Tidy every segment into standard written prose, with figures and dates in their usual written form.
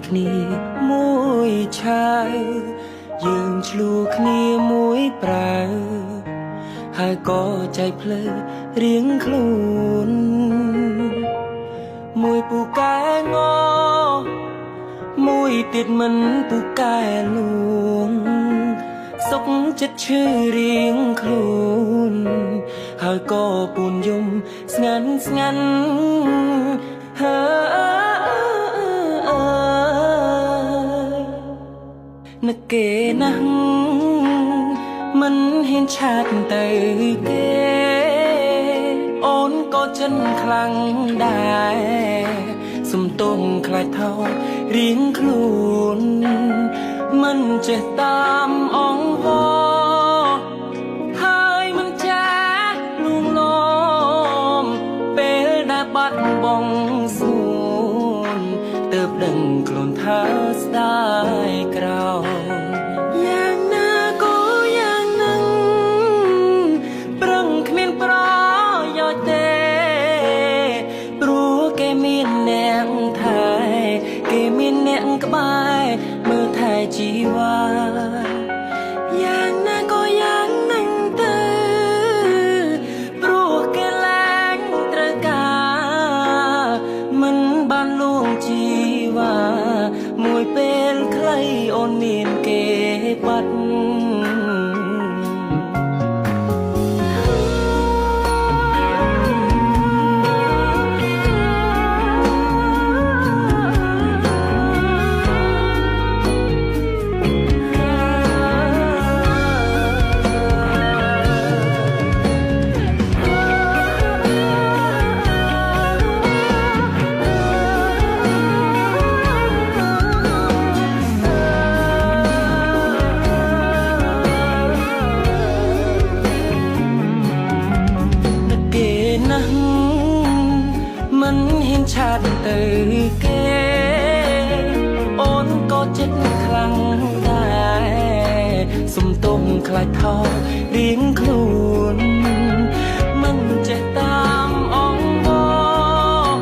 គ្នាមួយឆាវយើងឆ្លូគ្នាមួយប្រើហើយក៏ចែកផ្លូវរៀងខ្លួនមួយពូកែងមួយទៀតមិនពូកែលួងសុខចិត្តឈឺរៀងខ្លួនហើយក៏ពួនយំស្ងាត់ស្ងាត់នឹកគេណាស់មិនហ៊ានឆាតទៅគេអូនក៏ចិនខ្លាំងដែរសំទុំខ្លាចថោរៀងខ្លួនមិនចេះតាមអង្វរហើយមិនចាស់លួងលោមពេលដែលបាត់បង់សួនទើបដឹងខ្លួនថាស្ដាយក្រោយយ៉ាងណាក៏យ៉ាងនឹងប្រឹងគ្មានប្រយោជន៍ទេព្រោះគេមានអ្នកថែគេមានអ្នកក្បែរមើលថែជីវ៉ាយ៉ាងណាក៏យ៉ាងនឹងទៅព្រោះគេឡើងត្រូវការមិនបានលួងជីវ៉ាមួយពេលខ្លីអូនមានគេបាត់មិនហ៊ានឆាតទៅគេអូនក៏ចិត្តខ្លាំងដែរសំទុំខ្លាចថោរៀងខ្លួនមិនចេះតាមអង្វរ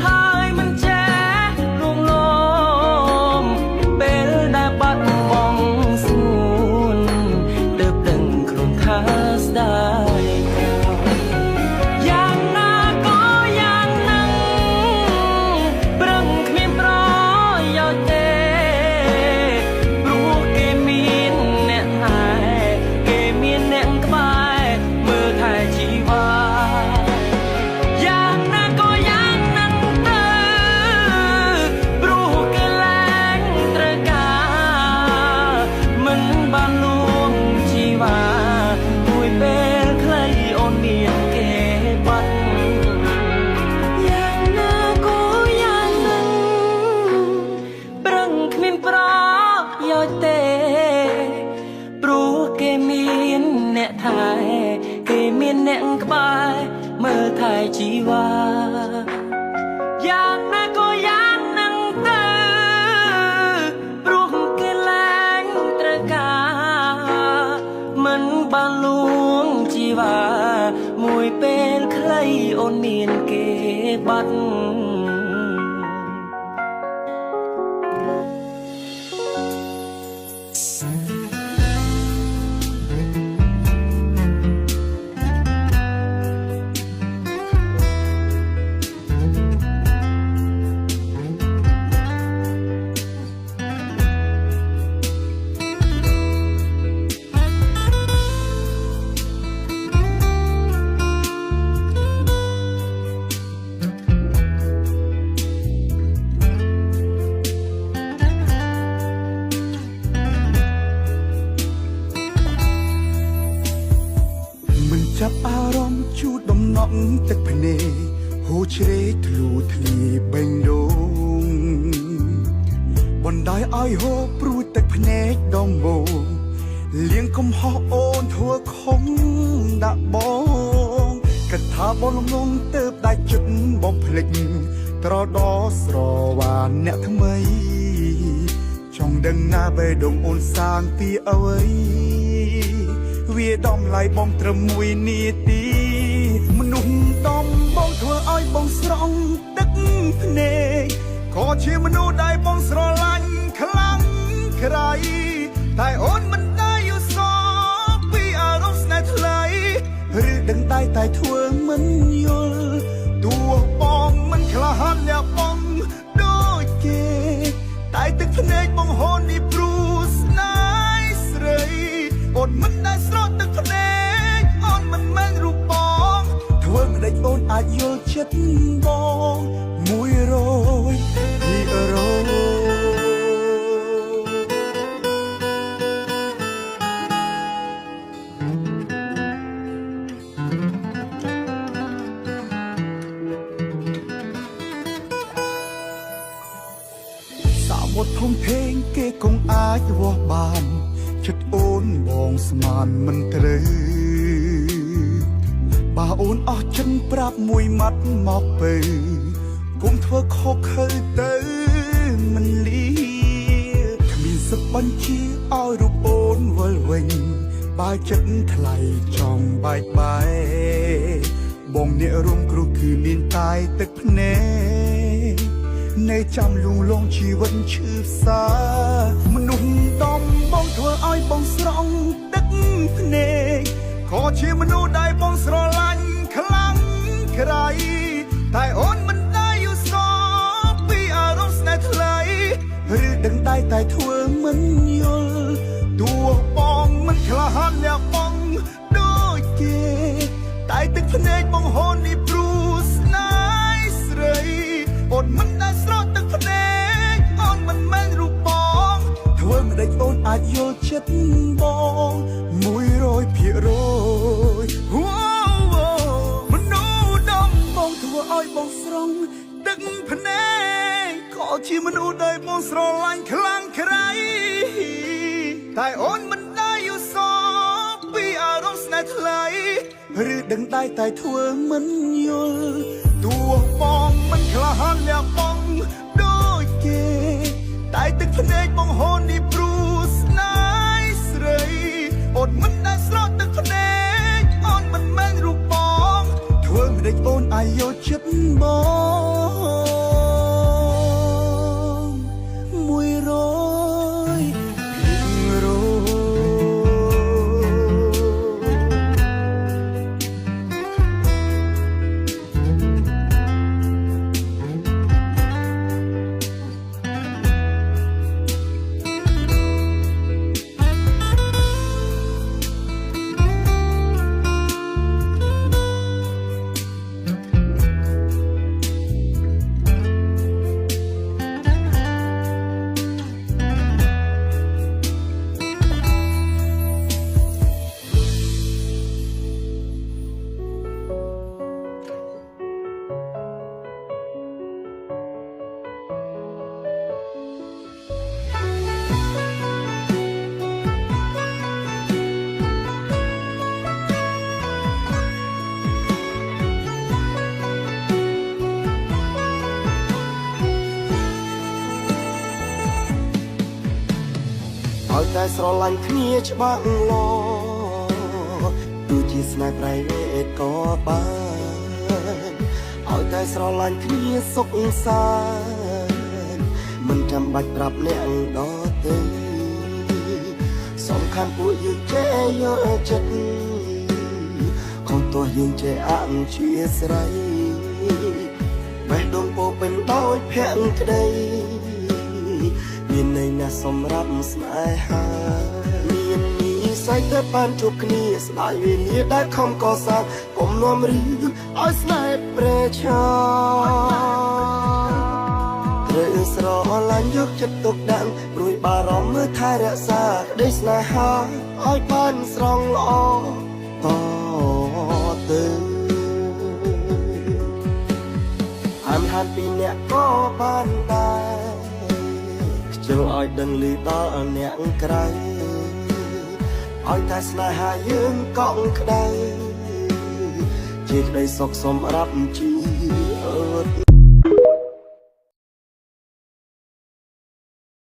ហើយមិនចេះលួងលោមពេលដែលបាត់បង់សួនទើបដឹងខ្លួនថាស្ដាយគេមានអ្នកក្បែរមើលថែជីវ៉ាយ៉ាងណាក៏យ៉ាងនឹងទៅព្រោះគេឡើងត្រូវការមិនបានលួងជីវ៉ាមួយពេលខ្លីអូនមានគេបាត់ចាប់អារម្មណ៍ជូតដំណក់ទឹកភ្នែកហូរជ្រេកធ្លូធ្លាបេងដូងបណ្ដោយឲ្យហូរព្រួយទឹកភ្នែកដងបូងលៀងកំហុសអូនធ្វើខំដាក់បងកថាបងលំងទៅដាច់ចិត្តបំភ្លេចត្រដោស្រវានអ្នកថ្មីចង់ដឹងណាបេះដូងអូនសាងពីអ្វីវាដំឡៃបងត្រឹមមួយនាទីមនុស្សដំបងធ្វើឲ្យបងស្រង់ទឹកភ្នែកក៏ ជាមនុស្សដែលបងស្រឡាញ់ខ្លាំងក្រៃតែអូនមិនដែលយល់សពពីអារម្មណ៍ស្នេហ៍ថ្លៃឬដឹងតែធ្វើមិនយល់ទោះបងមិនក្លាហានលះបង់ដូចគេតែទឹកភ្នែកបងហូរនេះព្រោះស្នេហ៍ស្រីអូនមិនដែលស្រក់ទឹកភ្នែកអូនមិនមែនរូបបងធ្វើមិនដេចអូនអាចយល់ចិត្តបងសាវត្តធំធេងគេគង់អាចវាស់បានចិត្តអូនបងស្មានមិនត្រូវបើអូនអស់ចិនប្រាប់មួយម៉ាត់មកទៅគុំធ្វើខុសខើទៅមិនលីគ្មានសឹកបញ្ជាឲ្យរូបអូនវិលវិញបើចិត្តថ្លៃចំបែកបែកបងអ្នករួមគ្រោះគឺមានតែទឹកភ្នែកនៅចាំលួងលងជីវិតឈឺសាមនុស្សដំបងធ្វើឲ្យបងស្រង់ទឹកភ្នែកក៏ជាមនុស្សដែលបងស្រឡាញ់ខ្លាំងក្រៃតែអូនមិនដែលយល់សពពីអារម្មណ៍ស្នេហ៍ថ្លៃឬដឹងតែធ្វើមិនយល់ទោះបងមិនក្លាហានលះបង់ដូចគេតែទឹកភ្នែកបងហូរនេះព្រោះស្នេហ៍ស្រីអូនមិនដែលស្រក់ទឹកភ្នែកអូនមិនមែនរូបបងធ្វើមិនដេចអូនអាចយល់ចិត្តបង100%មនុស្សដំបងធ្វើឲ្យបងស្រង់ទឹកភ្នែកក៏ជាមនុស្សដែលបងស្រឡាញ់ខ្លាំងក្រៃតែអូនមិនដែលយល់សពពីអារម្មណ៍ស្នេហ៍ថ្លៃឬដឹងតែធ្វើមិនយល់ទោះបងមិនក្លាហានលះបង់ដូចគេតែទឹកភ្នែកបងហូរនេះព្រោះស្នេហ៍ស្រីអូនមិនដែលស្រក់ទឹកភ្នែកអូនមិនមែនរូបបងធ្វើមិនដេចអូនអាចយល់ចិត្តបងឲ្យតែស្រឡាញ់គ្នាច្បាស់លាស់ទោះជាស្នេហ៍ប្រៃវេទក៏បានឲ្យតែស្រឡាញ់គ្នាសុខសាន្តមិនចាំបាច់ប្រាប់អ្នកដទៃសំខាន់ពួកយើងចេះយកចិត្តខុសទោះយើងចេះអធិស្ឋានបេះដូងពោពេញដោយភក្តីមានន័យណាស់សម្រាប់ស្នេហាមាននិស្ស័យតែបានជួបគ្នាស្ដាយវេលាដែលខំកសាងកុំនាំរឿងឲ្យស្នេហ៍ប្រេឆាត្រូវស្រឡាញ់យកចិត្តទុកដាក់ព្រួយបារម្ភមើលថែរក្សាក្តីស្នេហាឲ្យបានស្រង់ល្អតទៅហានពីអ្នកក៏បានដែរចង់ឲ្យដឹងឮដល់អ្នកក្រៅឲ្យតែស្នេហាយើងកក់ក្ដៅជាក្តីសុខសម្រាប់ជីវិត